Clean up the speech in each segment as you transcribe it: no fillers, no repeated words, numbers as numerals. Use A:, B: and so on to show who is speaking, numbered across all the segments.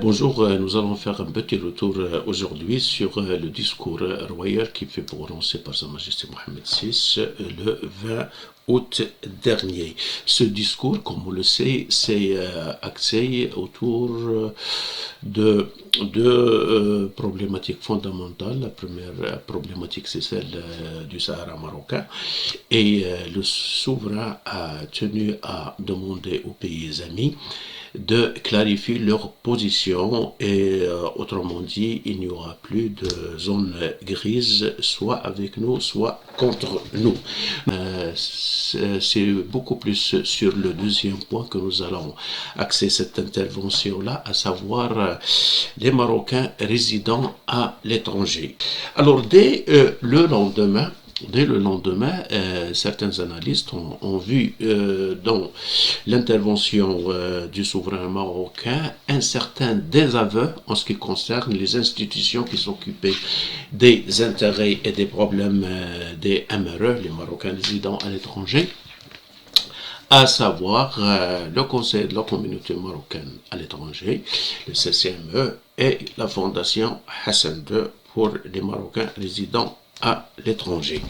A: Bonjour, nous allons faire un petit retour aujourd'hui sur le discours royal qui fut prononcé par Sa Majesté Mohamed VI le 20 août dernier. Ce discours, comme on le sait, c'est axé autour de deux problématiques fondamentales. La première problématique, c'est celle du Sahara marocain. Et le souverain a tenu à demander aux pays amis de clarifier leur position et autrement dit, il n'y aura plus de zone grise, soit avec nous, soit contre nous. C'est beaucoup plus sur le deuxième point que nous allons axer cette intervention-là, à savoir les Marocains résidant à l'étranger. Alors dès le lendemain, certains analystes ont vu dans l'intervention du souverain marocain un certain désaveu en ce qui concerne les institutions qui s'occupaient des intérêts et des problèmes des MRE, les Marocains résidant à l'étranger, à savoir le Conseil de la communauté marocaine à l'étranger, le CCME, et la Fondation Hassan II pour les Marocains résidant à l'étranger.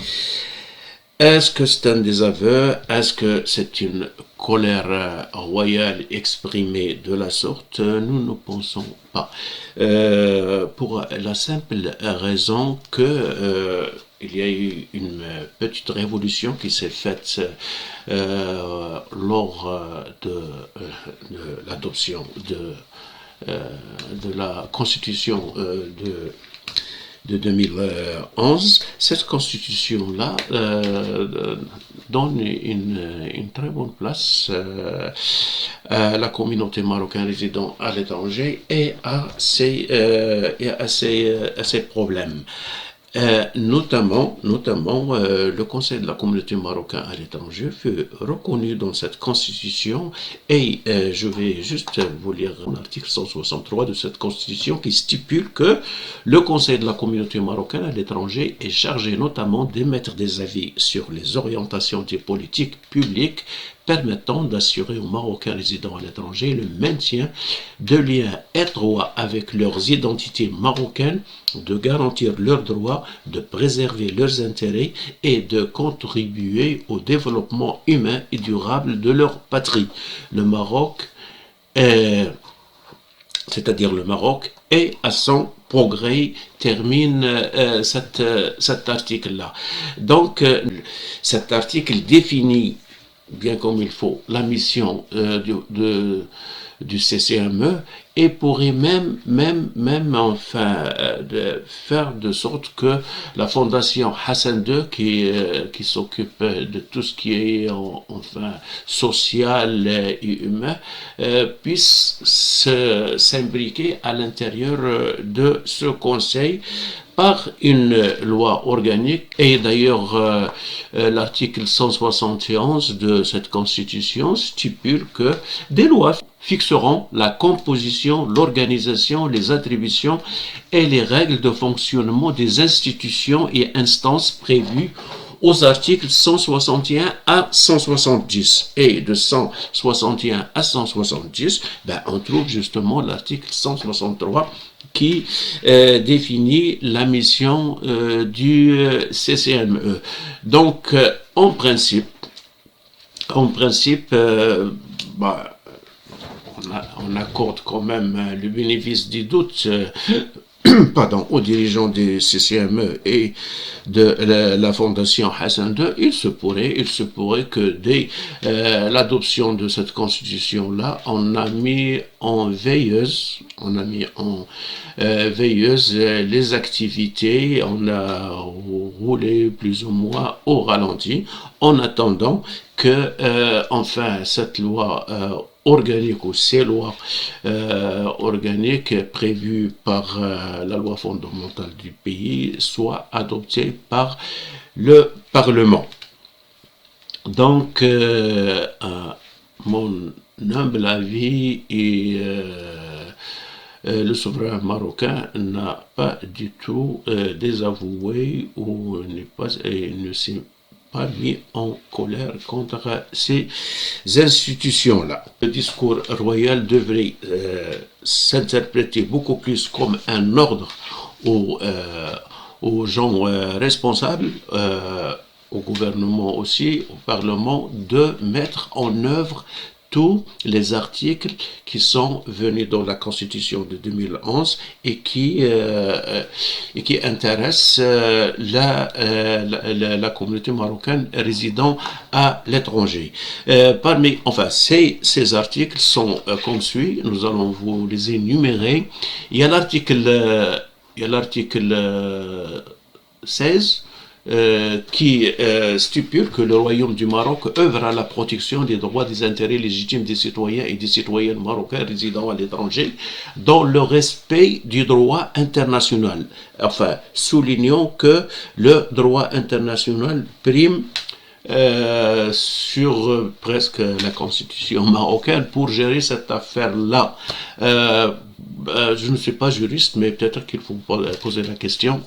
A: Est-ce que c'est un désaveu? Est-ce que c'est une colère royale exprimée de la sorte? Nous ne pensons pas. Pour la simple raison que il y a eu une petite révolution qui s'est faite lors de l'adoption de la constitution de 2011. Cette constitution-là donne une très bonne place à la communauté marocaine résidant à l'étranger et à ses problèmes. Notamment le Conseil de la communauté marocaine à l'étranger fut reconnu dans cette constitution et je vais juste vous lire l'article 163 de cette constitution qui stipule que le Conseil de la communauté marocaine à l'étranger est chargé notamment d'émettre des avis sur les orientations des politiques publiques permettant d'assurer aux Marocains résidant à l'étranger le maintien de liens étroits avec leurs identités marocaines, de garantir leurs droits, de préserver leurs intérêts et de contribuer au développement humain et durable de leur patrie. Le Maroc c'est-à-dire le Maroc, est à son progrès, termine cet article-là. Donc, cet article définit bien comme il faut, la mission du CCME et pourrait même enfin faire de sorte que la fondation Hassan II qui s'occupe de tout ce qui est enfin social et humain puisse s'imbriquer à l'intérieur de ce conseil par une loi organique. Et d'ailleurs, l'article 171 de cette constitution stipule que des lois fixeront la composition, l'organisation, les attributions et les règles de fonctionnement des institutions et instances prévues aux articles 161 à 170. Et de 161 à 170, on trouve justement l'article 163 qui définit la mission du CCME. Donc, en principe, on accorde quand même le bénéfice du doute aux dirigeants du CCME et de la fondation Hassan II. Il se pourrait que dès l'adoption de cette constitution-là, on a mis en veilleuse les activités, on a roulé plus ou moins au ralenti, en attendant que enfin cette loi organique ou ces lois organiques prévues par la loi fondamentale du pays soient adoptées par le Parlement. Donc, à mon humble avis, le souverain marocain n'a pas du tout désavoué ou ne s'est pas mis en colère contre ces institutions-là. Le discours royal devrait s'interpréter beaucoup plus comme un ordre aux, aux gens responsables, au gouvernement aussi, au Parlement, de mettre en œuvre tous les articles qui sont venus dans la Constitution de 2011 et qui intéressent la communauté marocaine résidant à l'étranger. Enfin, ces articles sont comme suit, nous allons vous les énumérer. Il y a l'article 16 qui stipule que le Royaume du Maroc œuvre à la protection des droits des intérêts légitimes des citoyens et des citoyennes marocains résidant à l'étranger dans le respect du droit international. Enfin, soulignons que le droit international prime sur presque la constitution marocaine pour gérer cette affaire-là. Je ne suis pas juriste, mais peut-être qu'il faut poser la question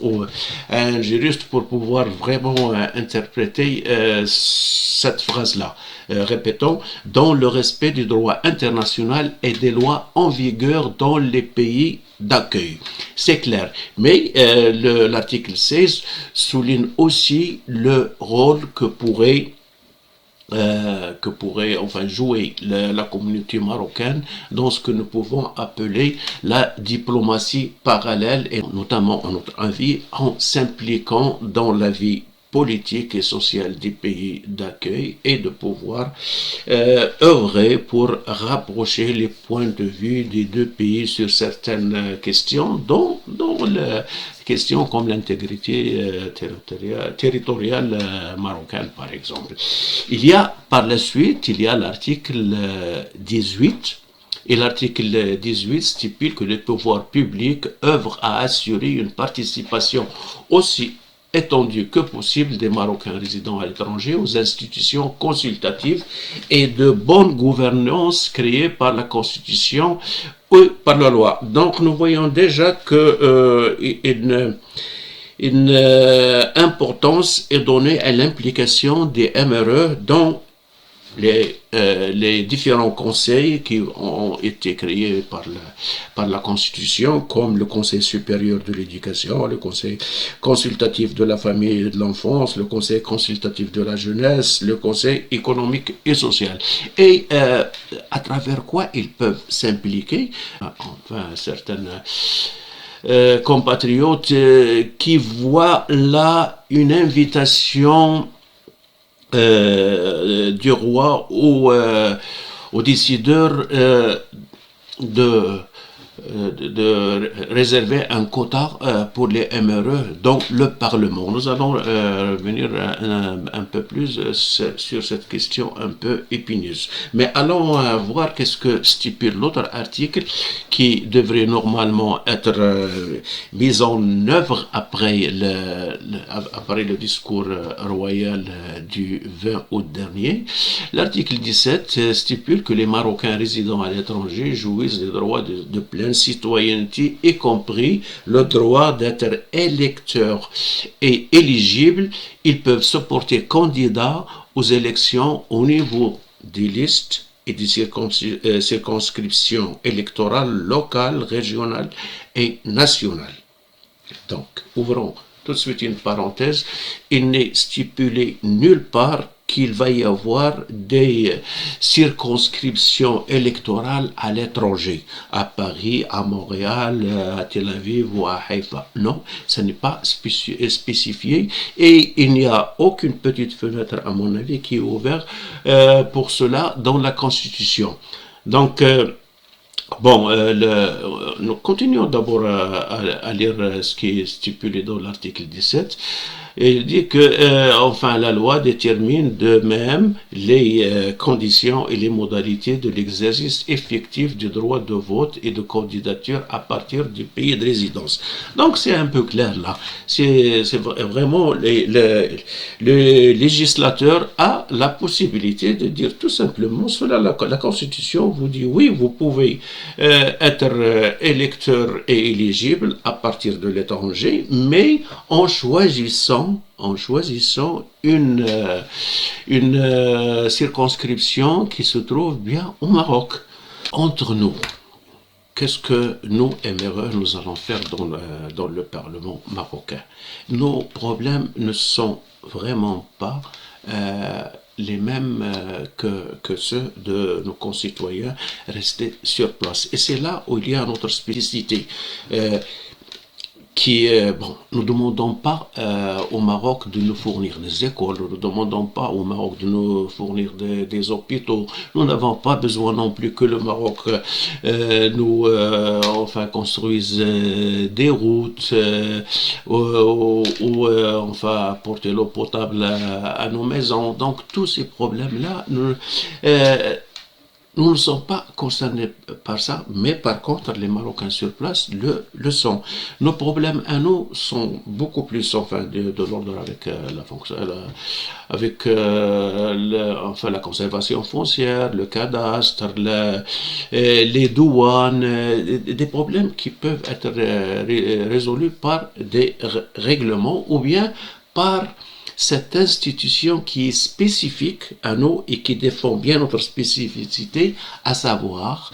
A: à un juriste pour pouvoir vraiment interpréter cette phrase-là. Répétons, dans le respect du droit international et des lois en vigueur dans les pays d'accueil. C'est clair. Mais l'article 16 souligne aussi le rôle que pourrait enfin jouer la communauté marocaine dans ce que nous pouvons appeler la diplomatie parallèle, et notamment, à notre avis, en s'impliquant dans la vie politique et sociale des pays d'accueil et de pouvoir œuvrer pour rapprocher les points de vue des deux pays sur certaines questions, dont la question comme l'intégrité territoriale marocaine, par exemple. Par la suite, il y a l'article 18. Et l'article 18 stipule que les pouvoirs publics œuvrent à assurer une participation aussi étendue que possible des Marocains résidant à l'étranger aux institutions consultatives et de bonne gouvernance créées par la Constitution ou par la loi. Donc nous voyons déjà que une importance est donnée à l'implication des MRE dans les différents conseils qui ont été créés par la Constitution, comme le Conseil supérieur de l'éducation, le Conseil consultatif de la famille et de l'enfance, le Conseil consultatif de la jeunesse, le Conseil économique et social. Et à travers quoi ils peuvent s'impliquer, enfin certaines compatriotes qui voient là une invitation du roi aux décideurs de réserver un quota pour les MRE dans le Parlement. Nous allons revenir un peu plus sur cette question un peu épineuse. Mais allons voir qu'est-ce que stipule l'autre article qui devrait normalement être mis en œuvre après le discours royal du 20 août dernier. L'article 17 stipule que les Marocains résidant à l'étranger jouissent des droits de pleine citoyenneté, y compris le droit d'être électeurs et éligibles. Ils peuvent se porter candidats aux élections au niveau des listes et des circonscriptions électorales locales, régionales et nationales. Donc, ouvrons tout de suite une parenthèse. Il n'est stipulé nulle part qu'il va y avoir des circonscriptions électorales à l'étranger, à Paris, à Montréal, à Tel Aviv ou à Haïfa. Non, ce n'est pas spécifié et il n'y a aucune petite fenêtre, à mon avis, qui est ouverte pour cela dans la Constitution. Donc, nous continuons d'abord à lire ce qui est stipulé dans l'article 17. Et il dit que, enfin, la loi détermine de même les conditions et les modalités de l'exercice effectif du droit de vote et de candidature à partir du pays de résidence. Donc, c'est un peu clair là. C'est vraiment le législateur a la possibilité de dire tout simplement cela. La Constitution vous dit oui, vous pouvez être électeur et éligible à partir de l'étranger, mais en choisissant une circonscription qui se trouve bien au Maroc. Entre nous, qu'est-ce que nous, MRE, nous allons faire dans le Parlement marocain? Nos problèmes ne sont vraiment pas les mêmes que ceux de nos concitoyens restés sur place. Et c'est là où il y a notre spécificité. Bon, nous ne demandons pas au Maroc de nous fournir des écoles, nous ne demandons pas au Maroc de nous fournir des hôpitaux, nous n'avons pas besoin non plus que le Maroc enfin, construise des routes ou enfin, apporter l'eau potable à nos maisons. Donc tous ces problèmes-là, nous ne sommes pas concernés par ça, mais par contre, les Marocains sur place le sont. Nos problèmes à nous sont beaucoup plus enfin, de l'ordre avec, enfin, la conservation foncière, le cadastre, les douanes, des problèmes qui peuvent être résolus par des règlements ou bien par cette institution qui est spécifique à nous et qui défend bien notre spécificité, à savoir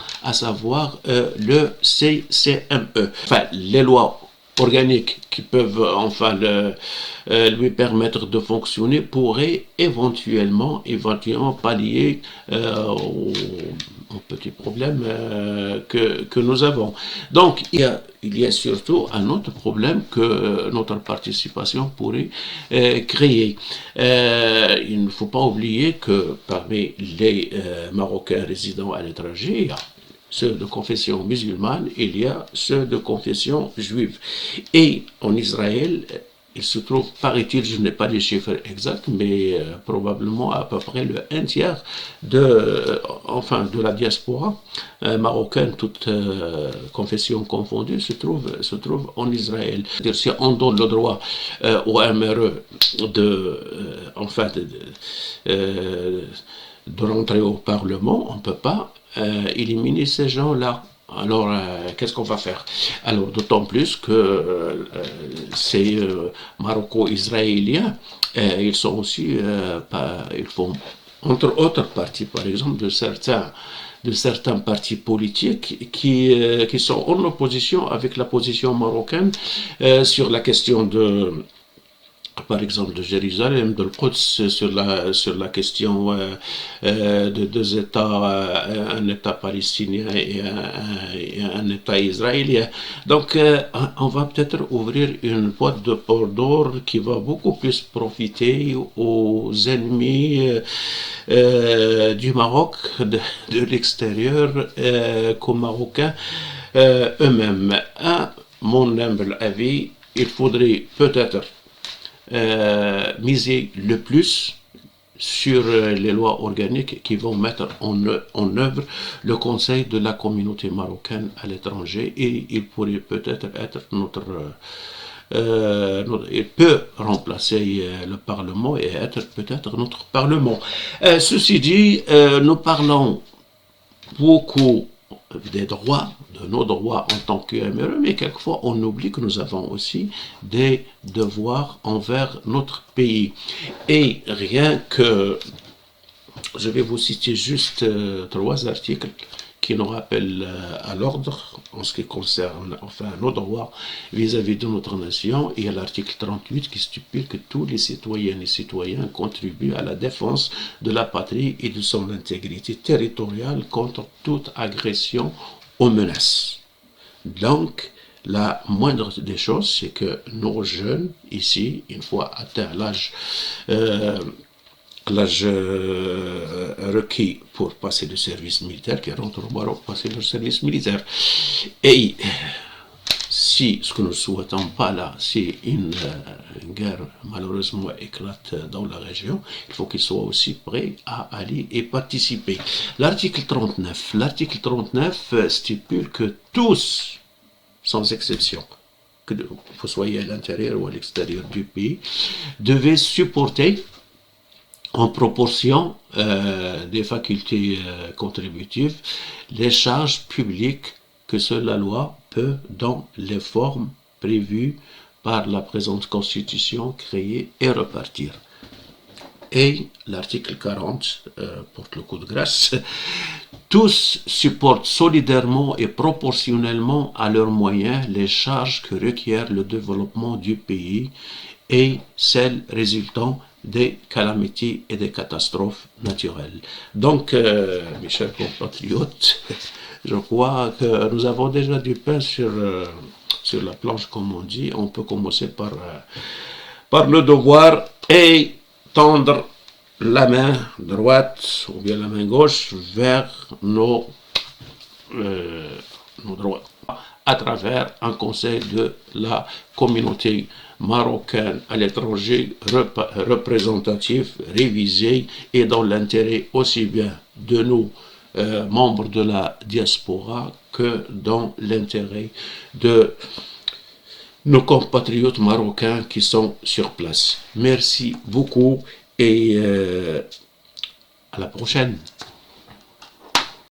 A: le CCME. Enfin, les lois organiques qui peuvent enfin lui permettre de fonctionner pourraient éventuellement pallier aux petits problèmes que nous avons. Donc, il y a surtout un autre problème que notre participation pourrait créer. Il ne faut pas oublier que parmi les Marocains résidant à l'étranger, il y a ceux de confession musulmane, il y a ceux de confession juive. Et en Israël, il se trouve, paraît-il, je n'ai pas les chiffres exacts, mais probablement à peu près le 1/3 de la diaspora marocaine, toute confession confondue, se trouve en Israël. C'est-à-dire, si on donne le droit au MRE de rentrer au Parlement, on ne peut pas éliminer ces gens-là. Alors, qu'est-ce qu'on va faire? Alors, d'autant plus que ces Maroco-Israéliens, ils sont aussi, ils font, entre autres partis, par exemple, de certains partis politiques qui sont en opposition avec la position marocaine sur la question par exemple de Jérusalem, de Quds, sur la question de deux États, un État palestinien et un État israélien. Donc, on va peut-être ouvrir une boîte de Pandore qui va beaucoup plus profiter aux ennemis du Maroc, de l'extérieur, qu'aux Marocains eux-mêmes. À mon humble avis, il faudrait peut-être miser le plus sur les lois organiques qui vont mettre en œuvre le Conseil de la communauté marocaine à l'étranger, et il pourrait peut-être être il peut remplacer le Parlement et être peut-être notre Parlement. Ceci dit, nous parlons beaucoup de nos droits en tant qu'MRE, mais quelquefois on oublie que nous avons aussi des devoirs envers notre pays. Et rien que, je vais vous citer juste 3 articles qui nous rappellent à l'ordre en ce qui concerne enfin nos droits vis-à-vis de notre nation. Il y a l'article 38 qui stipule que tous les citoyennes et citoyens contribuent à la défense de la patrie et de son intégrité territoriale contre toute agression aux menaces. Donc, la moindre des choses, c'est que nos jeunes, ici, une fois atteint l'âge requis pour passer le service militaire, qui rentrent au Maroc passer le service militaire. Et si ce que nous ne souhaitons pas là, si une guerre malheureusement éclate dans la région, il faut qu'ils soient aussi prêts à aller et participer. L'article 39 stipule que tous, sans exception, que vous soyez à l'intérieur ou à l'extérieur du pays, devaient supporter en proportion des facultés contributives, les charges publiques que seule la loi peut, dans les formes prévues par la présente Constitution, créer et repartir. Et l'article 40 porte le coup de grâce. Tous supportent solidairement et proportionnellement à leurs moyens les charges que requiert le développement du pays et celles résultant des calamités et des catastrophes naturelles. Donc, mes chers compatriotes, je crois que nous avons déjà du pain sur la planche, comme on dit. On peut commencer par le devoir et tendre la main droite ou bien la main gauche vers nos droits à travers un conseil de la communauté marocaine à l'étranger représentatif, révisé et dans l'intérêt aussi bien de nous, membres de la diaspora, que dans l'intérêt de nos compatriotes marocains qui sont sur place. Merci beaucoup et à la prochaine.